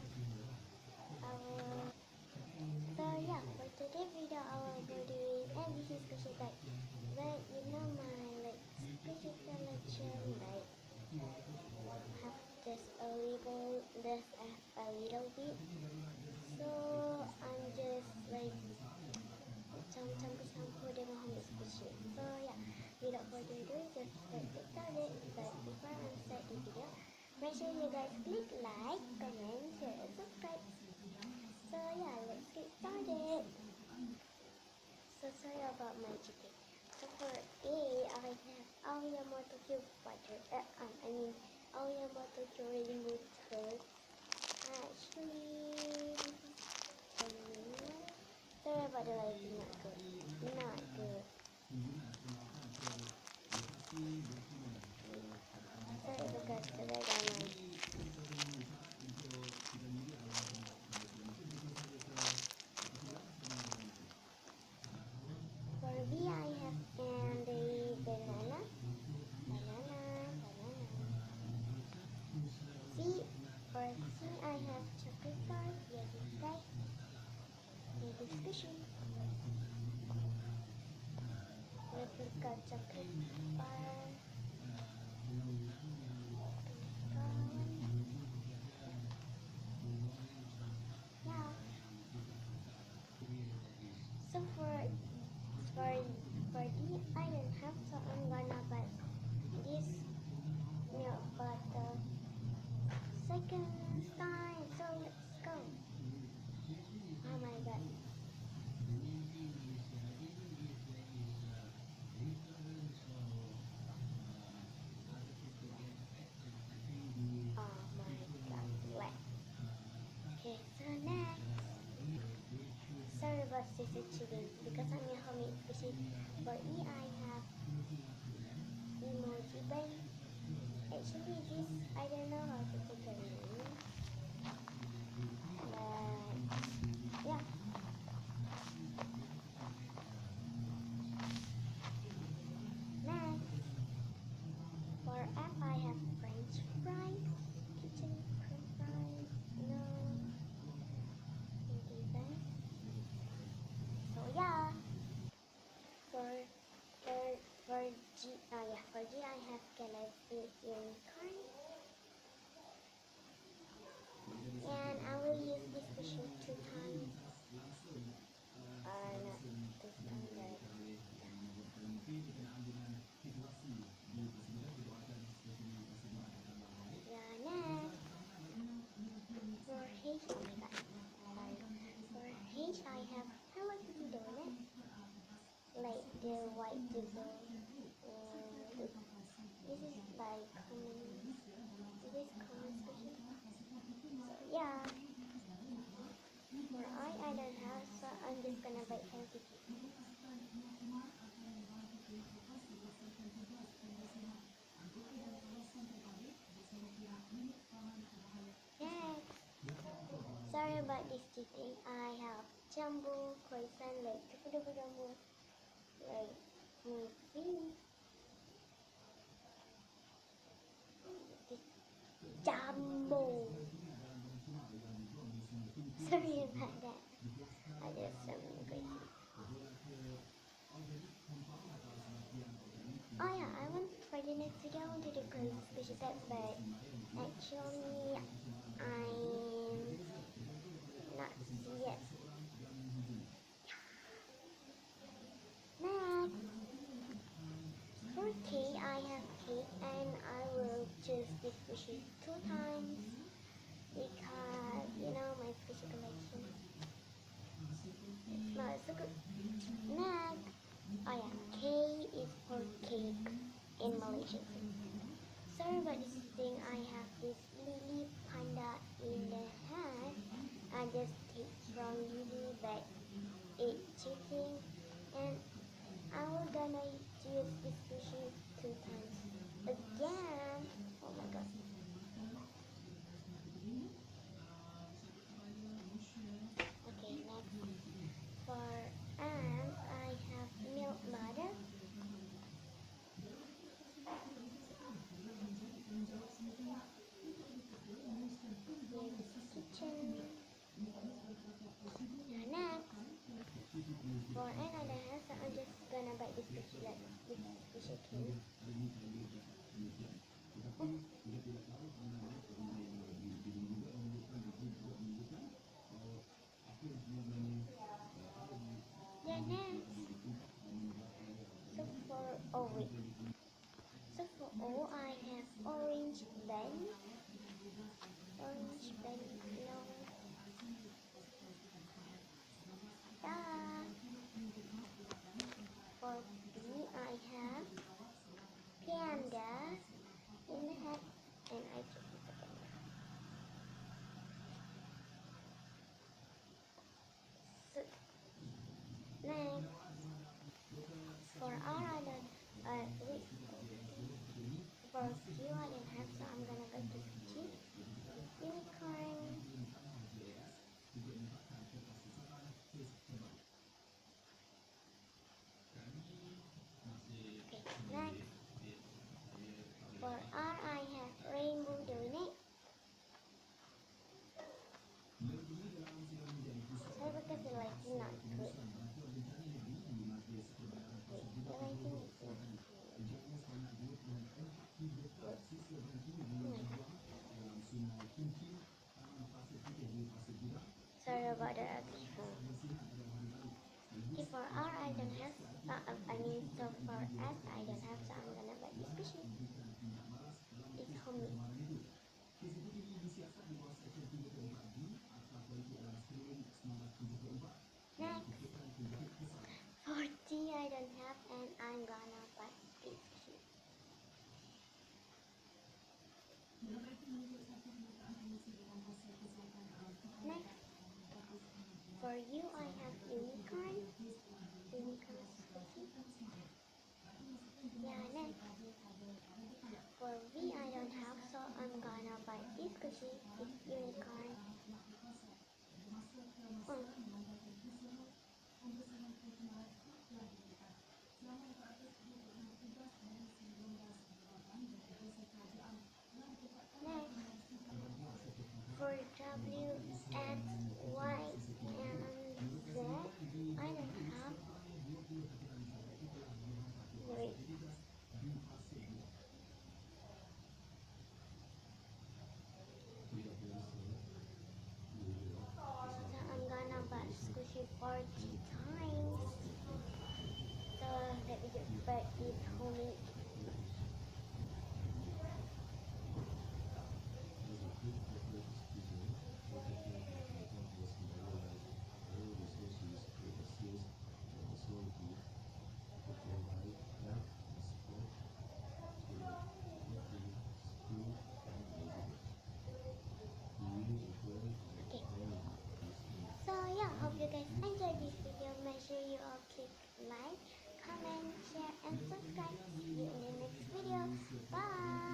video. So yeah, for today's video I will be doing ABC squishy bag. But you know my like squishy collection like have just a little bit. So I'm just like campur dengan homemade squishy. So yeah, without further ado, just let's get started. But before I start the video, make sure you guys click like, comment, share, and subscribe. So yeah, let's get started. So sorry about my chicken. So for A, I have Aoyamato cube butter. I mean Aoyamato really good third. Actually, sorry about the lighting, not good. Not good. Sorry because the background noise. For B, I have and the banana. C, for C, I have chocolate bar, yellow sky, yellow squishy. Replica chocolate bar. Yeah. So for D, I don't have, so I'm gonna buy this milk butter second time. So let's go. Oh my god. Oh my god, wet. Okay, so next. Sorry about Sissy Chili because I'm your homie squishy. For E, I have emoji bank. Actually, this I don't know how to put the name. But yeah. Next, for F, I have French fries, kitchen French fries. No, maybe. So yeah, for for for G, for G, I have Galaxy Unicorn, and I will use this machine 2 times. Not 2 times, but yeah. Next, for H, oh my god, sorry. For H, I have Hello Kitty donut, like the white drizzle. And this is like common. This is common squishy. So yeah. For I don't have, so I'm just gonna buy Hello Kitty. Next. Sorry about this cheating. I have jumbo croissant like double jumbo like movie. This jumbo. Sorry about that. I just crazy. Oh yeah, I want for the next video I want to do crazy squishy set, but actually I'm not yet. Next, for K, I have cake and I will choose this squishy 2 times because you know my squishy collection. No, it's so good. Next, oh yeah, K is for cake in Malaysian. Sorry about this thing. I have this lily panda in the hand. I just take from Lily, but it's cheating, and I will gonna use this sushi 2 times again. Oh my god. Okay, next for ants, I have milk butter. Okay. Yeah, next. So for oh wait. So for O I have orange pen, long. Da. For B I have panda in the head, and I just put the panda. So, next. For R I don't wait. For Q I don't have, so I'm gonna go to G. Unicorn. Okay, next. For R I have rainbow doing it. Sorry because the lighting not good. Wait, the lighting is not good. Wait. Oh my god. Sorry about the ugly phone. Okay, for R I don't have, I mean, so for S I don't have, so I'm gonna buy this squishy. It's homemade. Next, for T I don't have, and I'm gonna buy this squishy. Next, for U I have unicorn. Unicorn squishy. Yeah, next. For V I don't have, so I'm gonna buy this squishy. It's unicorn. Next, for W, X, Y, and Z, I don't have. Wait. So I'm gonna buy squishy 40 times. So let me just buy it homemade. Okay. So yeah, hope you guys enjoyed this video. Make sure you all click like, comment, share, and subscribe. See you in the next video. Bye.